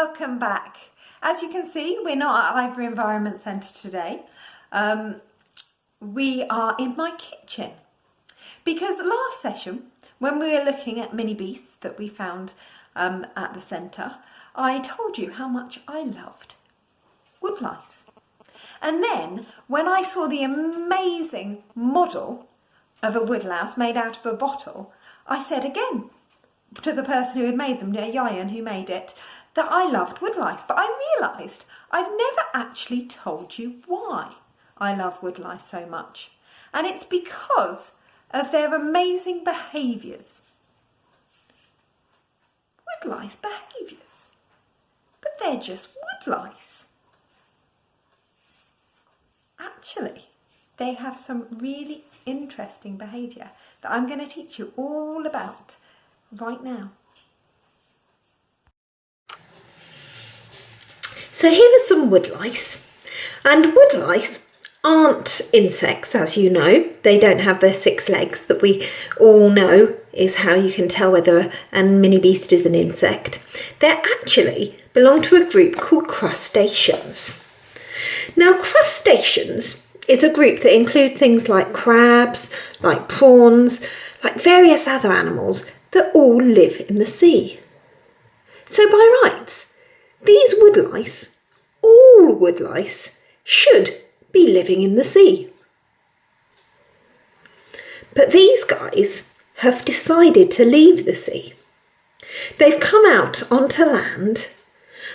welcome back. As you can see, we're not at Ivory Environment Centre today. We are in my kitchen because last session, when we were looking at mini beasts that we found at the centre, I told you how much I loved woodlice. And then when I saw the amazing model of a woodlouse made out of a bottle, I said again to the person who had made them, Yayan, who made it, that I loved woodlice. But I realised I've never actually told you why I love woodlice so much. And it's because of their amazing behaviours. Woodlice behaviours. But they're just woodlice. Actually, they have some really interesting behaviour that I'm going to teach you all about right now. So here are some woodlice, and woodlice aren't insects, as you know. They don't have their 6 legs that we all know is how you can tell whether a mini beast is an insect. They actually belong to a group called crustaceans. Now, crustaceans is a group that include things like crabs, like prawns, like various other animals that all live in the sea. So by rights, these woodlice, all woodlice, should be living in the sea. But these guys have decided to leave the sea. They've come out onto land,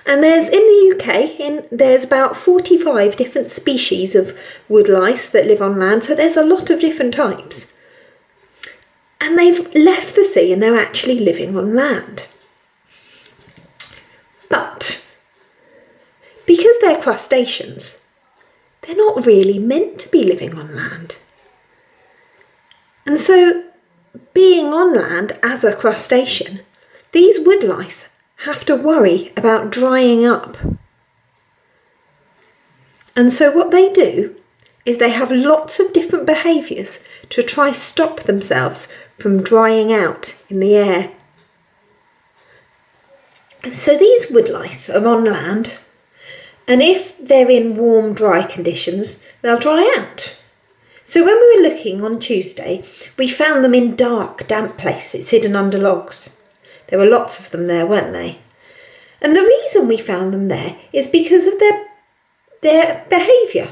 and there's in the UK, there's about 45 different species of woodlice that live on land, so there's a lot of different types. And they've left the sea and they're actually living on land. But because they're crustaceans, they're not really meant to be living on land. And so, being on land as a crustacean, these woodlice have to worry about drying up. And so what they do is they have lots of different behaviours to try stop themselves from drying out in the air. So these woodlice are on land, and if they're in warm, dry conditions, they'll dry out. So when we were looking on Tuesday, we found them in dark, damp places, hidden under logs. There were lots of them there, weren't they? And the reason we found them there is because of their behaviour.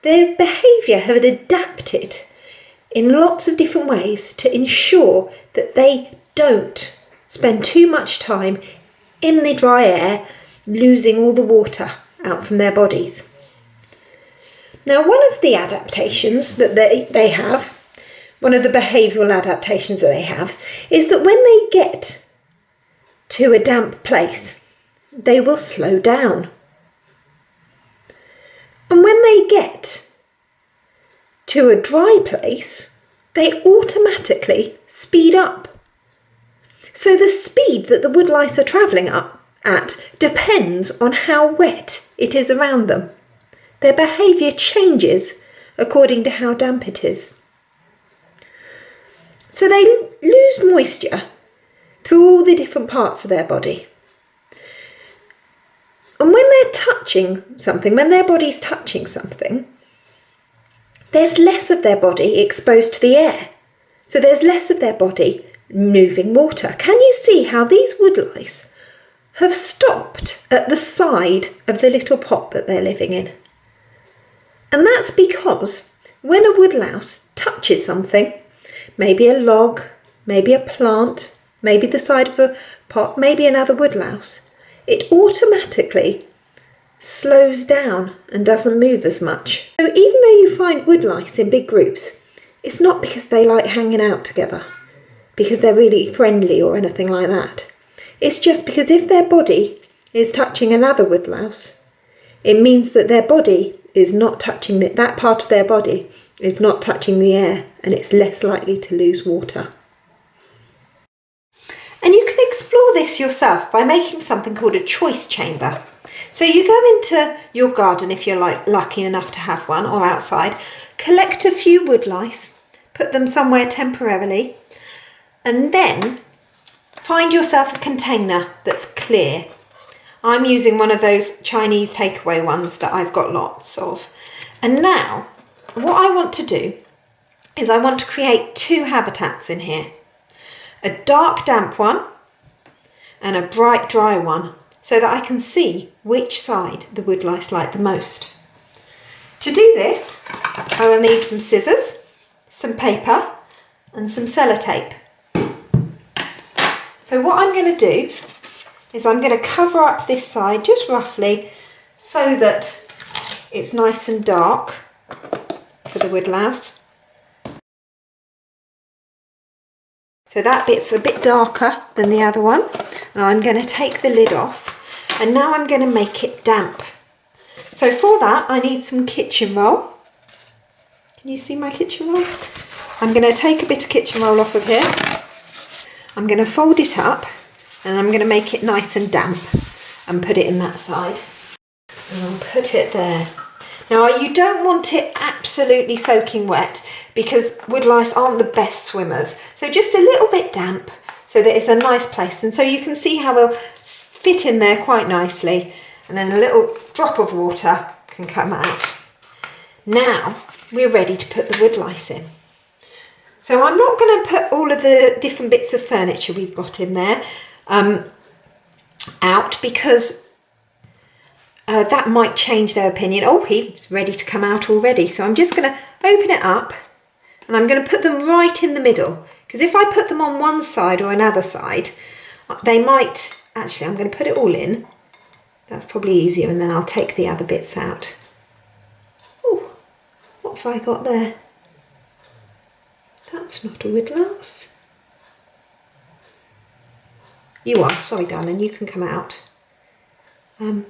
Their behaviour had adapted in lots of different ways to ensure that they don't spend too much time in the dry air, losing all the water out from their bodies. Now, one of the adaptations that they have, one of the behavioural adaptations that they have, is that when they get to a damp place, they will slow down. And when they get to a dry place, they automatically speed up. So the speed that the woodlice are travelling up at depends on how wet it is around them. Their behaviour changes according to how damp it is. So they lose moisture through all the different parts of their body. And when they're touching something, when their body's touching something, there's less of their body exposed to the air. So there's less of their body moving water. Can you see how these woodlice have stopped at the side of the little pot that they're living in? And that's because when a woodlouse touches something, maybe a log, maybe a plant, maybe the side of a pot, maybe another woodlouse, it automatically slows down and doesn't move as much. So even though you find woodlice in big groups, it's not because they like hanging out together, because they're really friendly or anything like that. It's just because if their body is touching another woodlouse, it means that their body is not touching, that part of their body is not touching the air, and it's less likely to lose water. And you can explore this yourself by making something called a choice chamber. So you go into your garden if you're lucky enough to have one, or outside, collect a few woodlice, put them somewhere temporarily, and then find yourself a container that's clear. I'm using one of those Chinese takeaway ones that I've got lots of. And now, what I want to do is I want to create 2 habitats in here. A dark damp one and a bright dry one, so that I can see which side the woodlice like the most. To do this, I will need some scissors, some paper and some sellotape. So what I'm going to do is I'm going to cover up this side just roughly so that it's nice and dark for the woodlouse. So that bit's a bit darker than the other one. And I'm going to take the lid off and now I'm going to make it damp. So for that I need some kitchen roll. Can you see my kitchen roll? I'm going to take a bit of kitchen roll off of here. I'm going to fold it up and I'm going to make it nice and damp and put it in that side. And I'll put it there. Now you don't want it absolutely soaking wet because woodlice aren't the best swimmers. So just a little bit damp so that it's a nice place. And so you can see how it'll fit in there quite nicely. And then a little drop of water can come out. Now we're ready to put the woodlice in. So I'm not going to put all of the different bits of furniture we've got in there out because that might change their opinion. Oh, he's ready to come out already. So I'm just going to open it up and I'm going to put them right in the middle. Because if I put them on one side or another side, they might... Actually, I'm going to put it all in. That's probably easier and then I'll take the other bits out. Oh, what have I got there? That's not a woodlouse. You are. Sorry, darling. You can come out. Come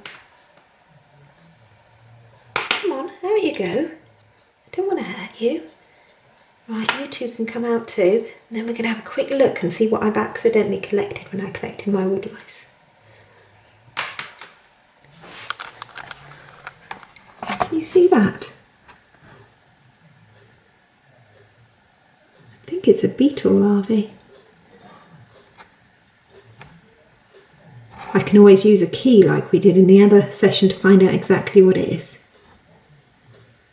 on, out you go. I don't want to hurt you. Right, you two can come out too. And then we're going to have a quick look and see what I've accidentally collected when I collected my woodlice. Can you see that? I think it's a beetle larvae. I can always use a key like we did in the other session to find out exactly what it is.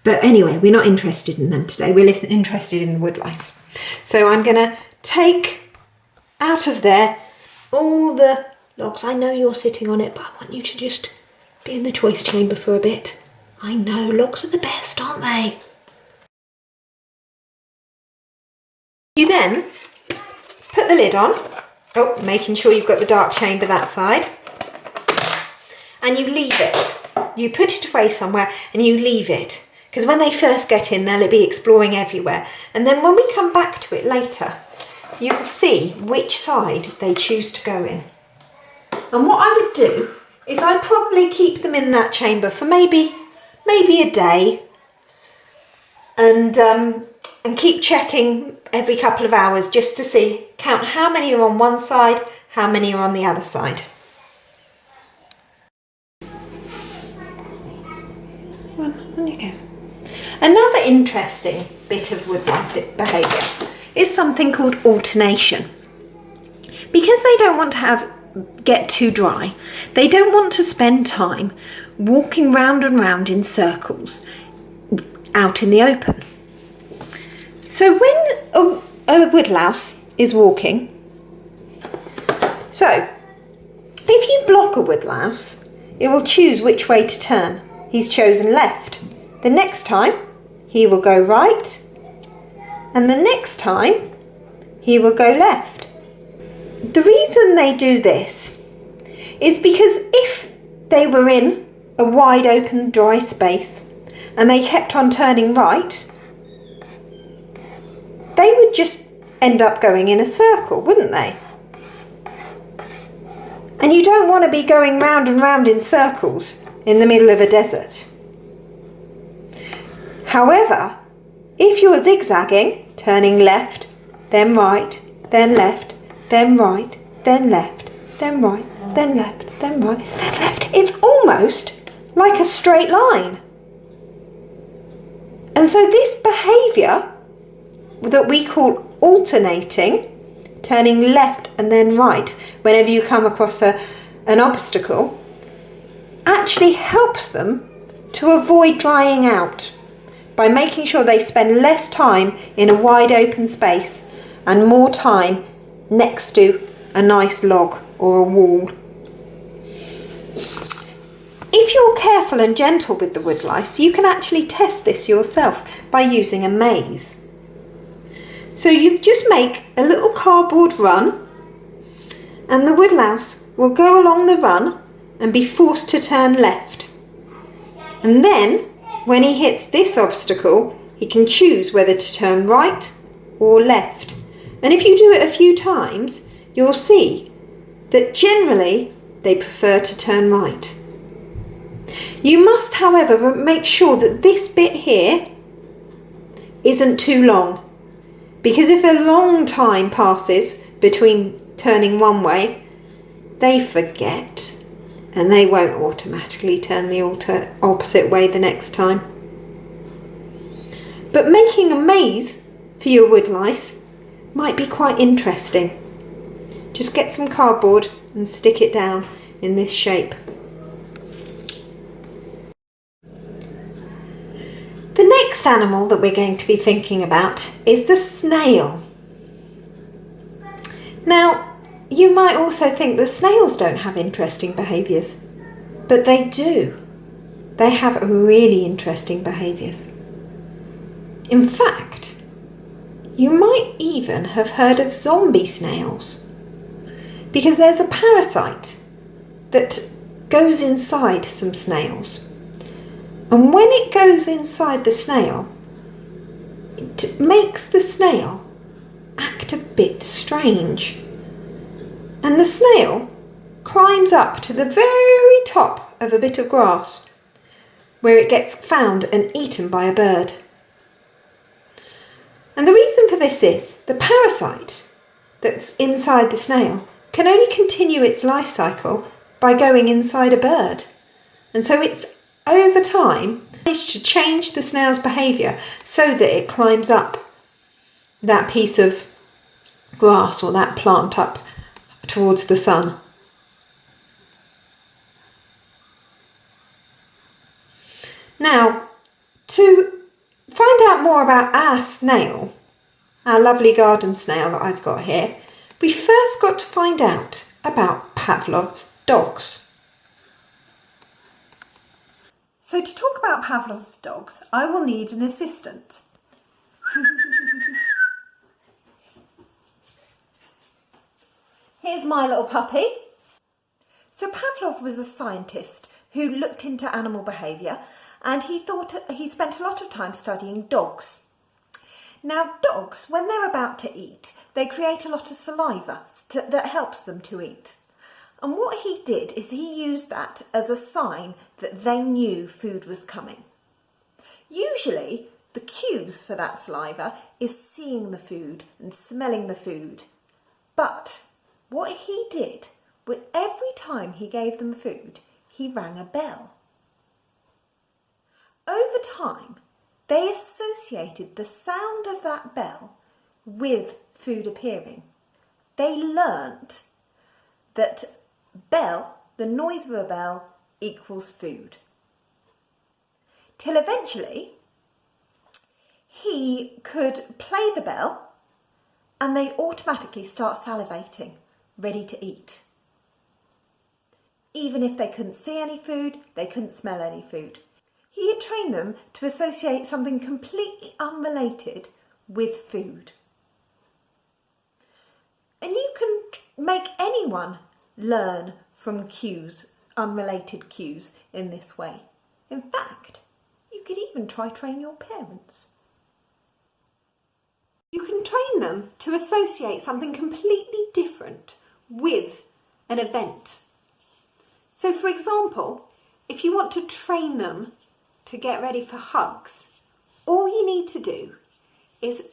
But anyway, we're not interested in them today. We're interested in the woodlice. So I'm going to take out of there all the logs. I know you're sitting on it, but I want you to just be in the choice chamber for a bit. I know, logs are the best, aren't they? You then put the lid on. Oh, making sure you've got the dark chamber that side. And you leave it. You put it away somewhere and you leave it. Because when they first get in, they'll be exploring everywhere. And then when we come back to it later, you can see which side they choose to go in. And what I would do is I'd probably keep them in that chamber for maybe a day. And keep checking every couple of hours just to see, count how many are on one side, how many are on the other side. On you go. Another interesting bit of woodlice behaviour is something called alternation. Because they don't want to get too dry, they don't want to spend time walking round and round in circles out in the open. So when a woodlouse is walking, so if you block a woodlouse, it will choose which way to turn. He's chosen left. The next time he will go right, and the next time he will go left. The reason they do this is because if they were in a wide open dry space and they kept on turning right, they would just end up going in a circle, wouldn't they? And you don't want to be going round and round in circles in the middle of a desert. However, if you're zigzagging, turning left, then right, then left, then right, then left, then right, then left, then right, then left, it's almost like a straight line. And so this behaviour that we call alternating, turning left and then right whenever you come across an obstacle, actually helps them to avoid drying out by making sure they spend less time in a wide open space and more time next to a nice log or a wall. If you're careful and gentle with the woodlice, you can actually test this yourself by using a maze. So you just make a little cardboard run, and the woodlouse will go along the run and be forced to turn left. And then, when he hits this obstacle, he can choose whether to turn right or left. And if you do it a few times, you'll see that generally they prefer to turn right. You must, however, make sure that this bit here isn't too long, because if a long time passes between turning one way, they forget and they won't automatically turn the opposite way the next time. But making a maze for your woodlice might be quite interesting. Just get some cardboard and stick it down in this shape. The next animal that we're going to be thinking about is the snail. Now, you might also think that snails don't have interesting behaviours, but they do. They have really interesting behaviours. In fact, you might even have heard of zombie snails, because there's a parasite that goes inside some snails. And when it goes inside the snail, it makes the snail act a bit strange. And the snail climbs up to the very top of a bit of grass, where it gets found and eaten by a bird. And the reason for this is the parasite that's inside the snail can only continue its life cycle by going inside a bird. And so it's over time managed to change the snail's behaviour so that it climbs up that piece of grass or that plant up towards the sun. Now, to find out more about our snail, our lovely garden snail that I've got here, we first got to find out about Pavlov's dogs. So to talk about Pavlov's dogs, I will need an assistant. Here's my little puppy. So Pavlov was a scientist who looked into animal behaviour, and he spent a lot of time studying dogs. Now dogs, when they're about to eat, they create a lot of saliva that helps them to eat. And what he did is he used that as a sign that they knew food was coming. Usually the cues for that saliva is seeing the food and smelling the food. But what he did was every time he gave them food, he rang a bell. Over time, they associated the sound of that bell with food appearing. They learnt that bell, the noise of a bell, equals food. Till eventually, he could play the bell and they'd automatically start salivating, ready to eat. Even if they couldn't see any food, they couldn't smell any food. He had trained them to associate something completely unrelated with food. And you can make anyone learn from cues, unrelated cues, in this way. In fact, you could even train your parents. You can train them to associate something completely different with an event. So for example, if you want to train them to get ready for hugs, all you need to do is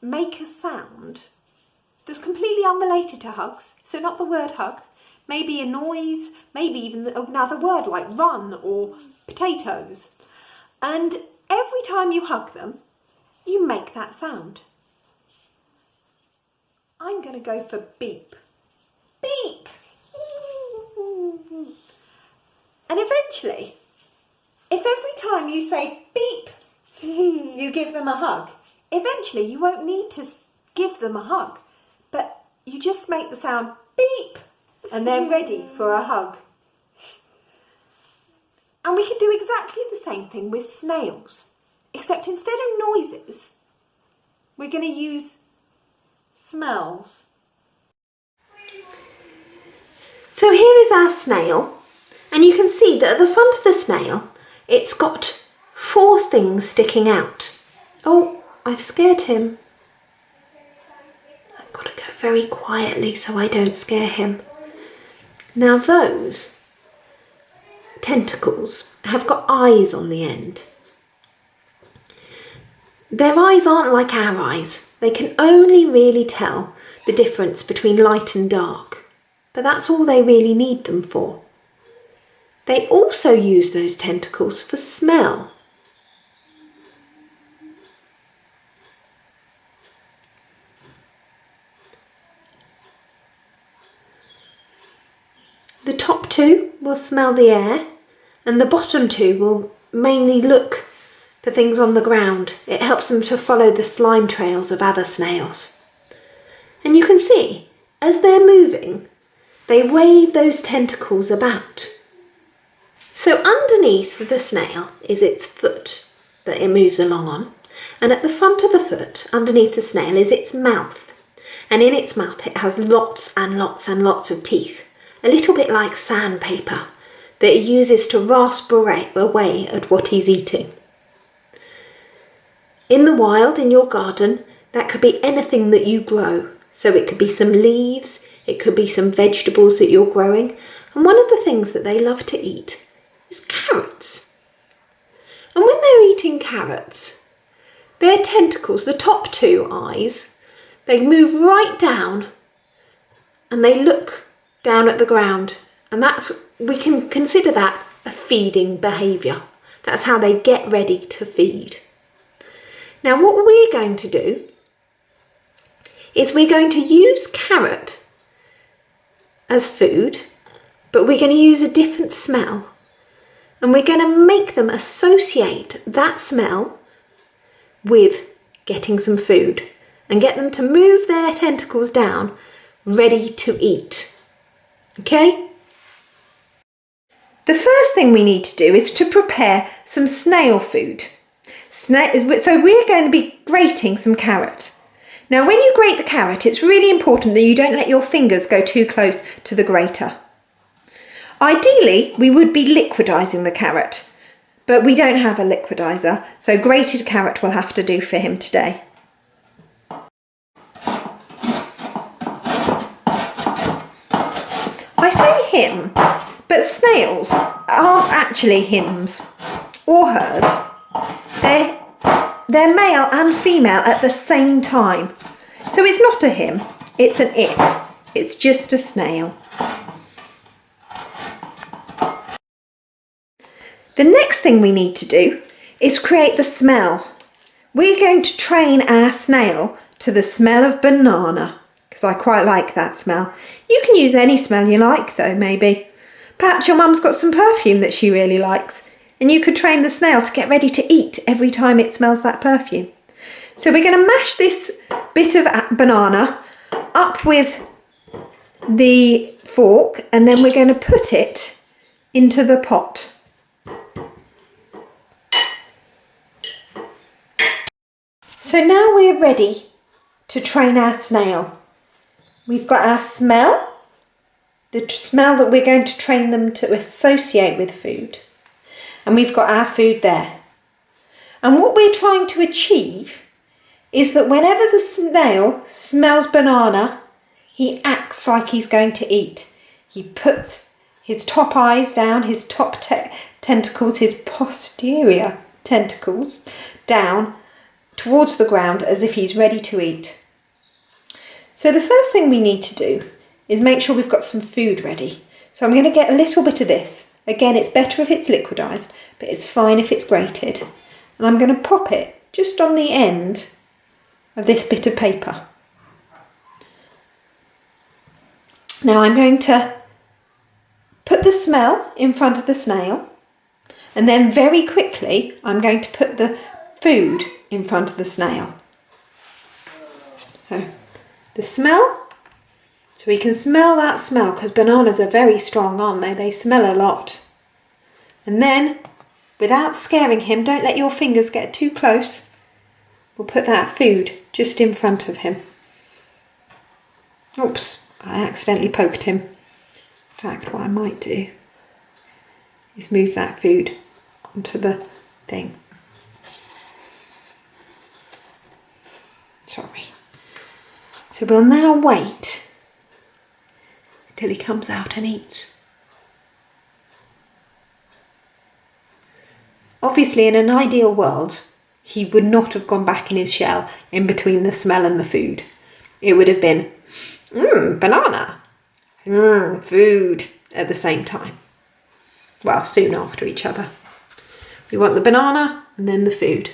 make a sound that's completely unrelated to hugs, so not the word hug, maybe a noise, maybe even another word like run or potatoes. And every time you hug them, you make that sound. I'm going to go for beep. Beep! And eventually eventually, if every time you say beep, you give them a hug, eventually you won't need to give them a hug, but you just make the sound beep and they're ready for a hug. And we can do exactly the same thing with snails, except instead of noises, we're going to use smells. So here is our snail, and you can see that at the front of the snail, it's got 4 things sticking out. Oh, I've scared him. I've got to go very quietly so I don't scare him. Now those tentacles have got eyes on the end. Their eyes aren't like our eyes. They can only really tell the difference between light and dark, but that's all they really need them for. They also use those tentacles for smell. The top 2 will smell the air, and the bottom 2 will mainly look for things on the ground. It helps them to follow the slime trails of other snails. And you can see, as they're moving, they wave those tentacles about. So underneath the snail is its foot that it moves along on, and at the front of the foot, underneath the snail, is its mouth. And in its mouth it has lots and lots and lots of teeth, a little bit like sandpaper, that it uses to rasp away at what he's eating. In the wild, in your garden, that could be anything that you grow. So it could be some leaves, it could be some vegetables that you're growing. And one of the things that they love to eat is carrots. And when they're eating carrots, their tentacles, the top 2 eyes, they move right down and they look down at the ground. And we can consider that a feeding behaviour. That's how they get ready to feed. Now what we're going to do is we're going to use carrot as food, but we're going to use a different smell. And we're going to make them associate that smell with getting some food and get them to move their tentacles down, ready to eat. Okay? The first thing we need to do is to prepare some snail food. So we're going to be grating some carrot. Now when you grate the carrot, it's really important that you don't let your fingers go too close to the grater. Ideally, we would be liquidising the carrot, but we don't have a liquidiser, so grated carrot will have to do for him today. I say him, but snails aren't actually hims or hers. They're male and female at the same time. So it's not a him, it's an it. It's just a snail. The next thing we need to do is create the smell. We're going to train our snail to the smell of banana, because I quite like that smell. You can use any smell you like though, maybe. Perhaps your mum's got some perfume that she really likes, and you could train the snail to get ready to eat every time it smells that perfume. So we're going to mash this bit of banana up with the fork, and then we're going to put it into the pot. So now we're ready to train our snail. We've got our smell, the smell that we're going to train them to associate with food. And we've got our food there. And what we're trying to achieve is that whenever the snail smells banana, he acts like he's going to eat. He puts his top eyes down, his top tentacles, his posterior tentacles down towards the ground as if he's ready to eat. So the first thing we need to do is make sure we've got some food ready. So I'm going to get a little bit of this. Again, it's better if it's liquidised, but it's fine if it's grated. And I'm going to pop it just on the end of this bit of paper. Now I'm going to put the smell in front of the snail, And then very quickly, I'm going to put the food in front of the snail. So the smell, so we can smell that smell, because bananas are very strong, aren't they? They smell a lot. And then, without scaring him, don't let your fingers get too close. We'll put that food just in front of him. Oops, I accidentally poked him. In fact, what I might do is move that food onto the thing. Sorry. So we'll now wait until he comes out and eats. Obviously, in an ideal world, he would not have gone back in his shell in between the smell and the food. It would have been, banana, food at the same time. Well, soon after each other. We want the banana and then the food.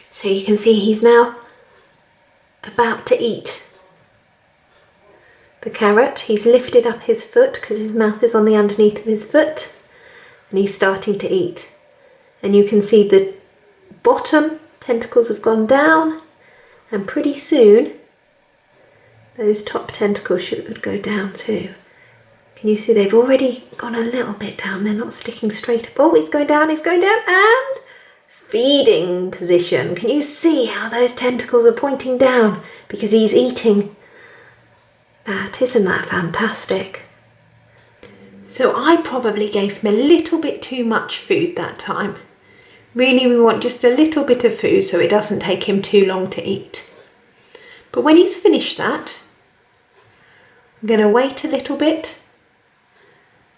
So you can see he's now about to eat the carrot. He's lifted up his foot because his mouth is on the underneath of his foot, and he's starting to eat. And you can see the bottom tentacles have gone down, and pretty soon those top tentacles should go down too. Can you see they've already gone a little bit down? They're not sticking straight up. Oh, he's going down, and feeding position. Can you see how those tentacles are pointing down? Because he's eating that. Isn't that fantastic? So I probably gave him a little bit too much food that time. Really, we want just a little bit of food so it doesn't take him too long to eat. But when he's finished that, I'm going to wait a little bit,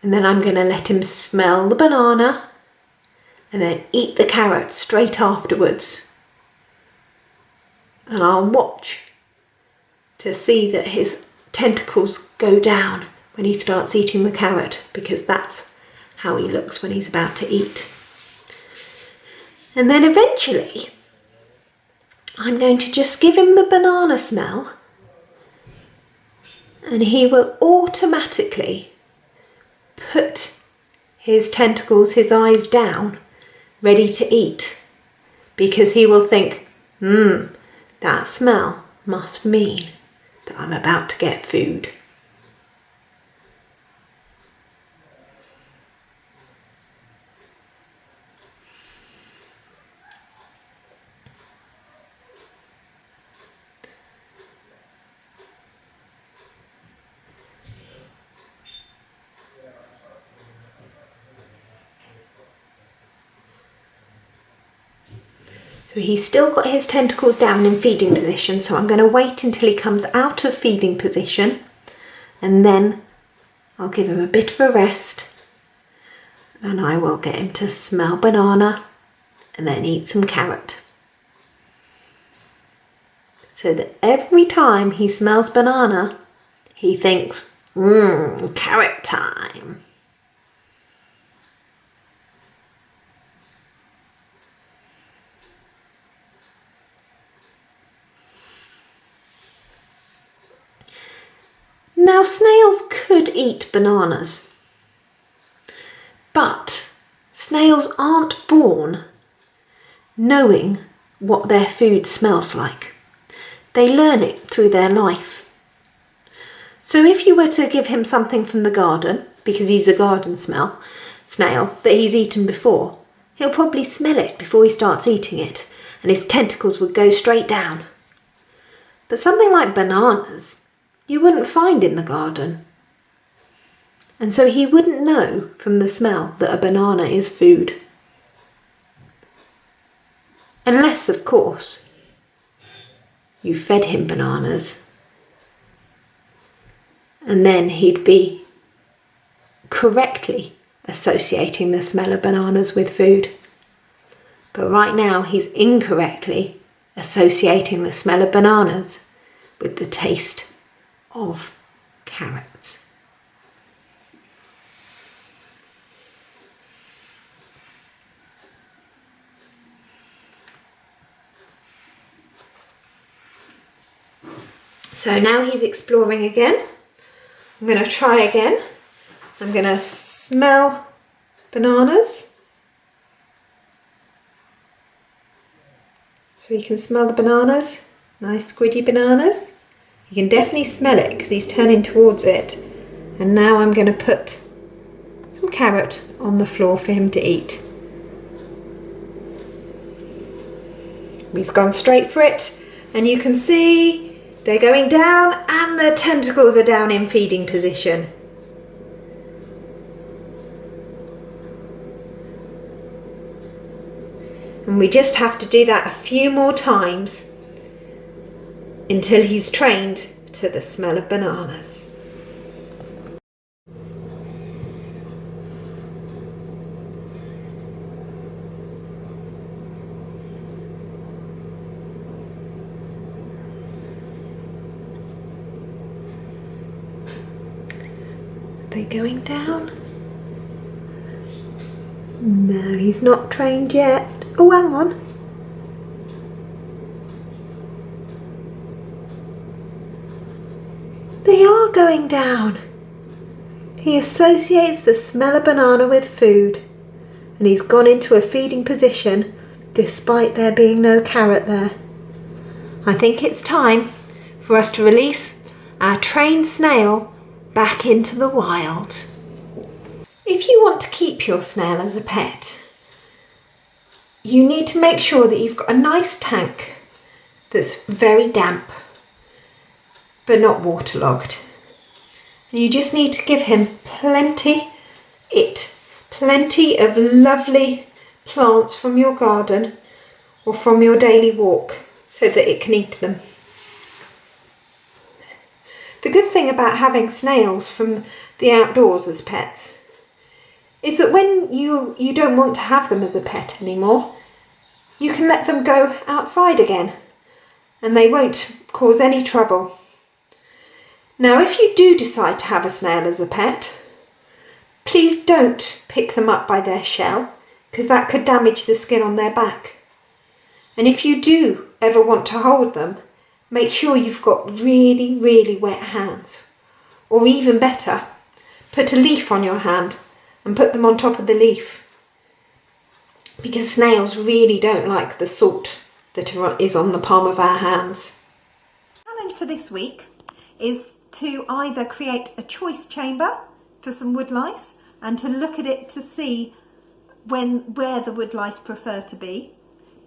and then I'm going to let him smell the banana and then eat the carrot straight afterwards. And I'll watch to see that his tentacles go down when he starts eating the carrot, because that's how he looks when he's about to eat. And then eventually I'm going to just give him the banana smell, and he will automatically put his tentacles, his eyes down, ready to eat, because he will think, that smell must mean that I'm about to get food. So he's still got his tentacles down in feeding position, so I'm going to wait until he comes out of feeding position, and then I'll give him a bit of a rest, and I will get him to smell banana and then eat some carrot. So that every time he smells banana, he thinks, carrot time. Now, snails could eat bananas, but snails aren't born knowing what their food smells like. They learn it through their life. So if you were to give him something from the garden, because he's a garden snail, that he's eaten before, he'll probably smell it before he starts eating it, and his tentacles would go straight down. But something like bananas, you wouldn't find in the garden. And so he wouldn't know from the smell that a banana is food. Unless, of course, you fed him bananas. And then he'd be correctly associating the smell of bananas with food. But right now he's incorrectly associating the smell of bananas with the taste of carrots. So now he's exploring again. I'm going to try again. I'm going to smell bananas. So you can smell the bananas, nice squidgy bananas. You can definitely smell it because he's turning towards it. And now I'm going to put some carrot on the floor for him to eat. He's gone straight for it, and you can see they're going down and the tentacles are down in feeding position. And we just have to do that a few more times until he's trained to the smell of bananas. Are they going down? No, he's not trained yet. Oh, hang on. They are going down. He associates the smell of banana with food, and he's gone into a feeding position despite there being no carrot there. I think it's time for us to release our trained snail back into the wild. If you want to keep your snail as a pet, you need to make sure that you've got a nice tank that's very damp but not waterlogged. And you just need to give him plenty of lovely plants from your garden or from your daily walk so that it can eat them. The good thing about having snails from the outdoors as pets is that when you don't want to have them as a pet anymore, you can let them go outside again and they won't cause any trouble. Now, if you do decide to have a snail as a pet, please don't pick them up by their shell because that could damage the skin on their back. And if you do ever want to hold them, make sure you've got really, really wet hands. Or even better, put a leaf on your hand and put them on top of the leaf, because snails really don't like the salt that is on the palm of our hands. The challenge for this week is to either create a choice chamber for some woodlice and to look at it to see where the woodlice prefer to be.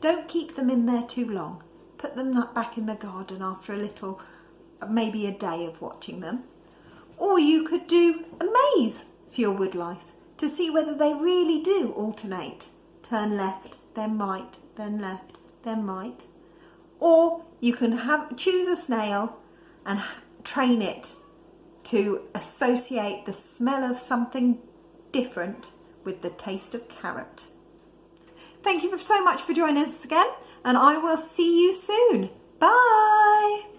Don't keep them in there too long. Put them back in the garden after a little, maybe a day of watching them. Or you could do a maze for your woodlice to see whether they really do alternate. Turn left, then right, then left, then right. Or you can choose a snail and train it to associate the smell of something different with the taste of carrot. Thank you so much for joining us again, and I will see you soon. Bye!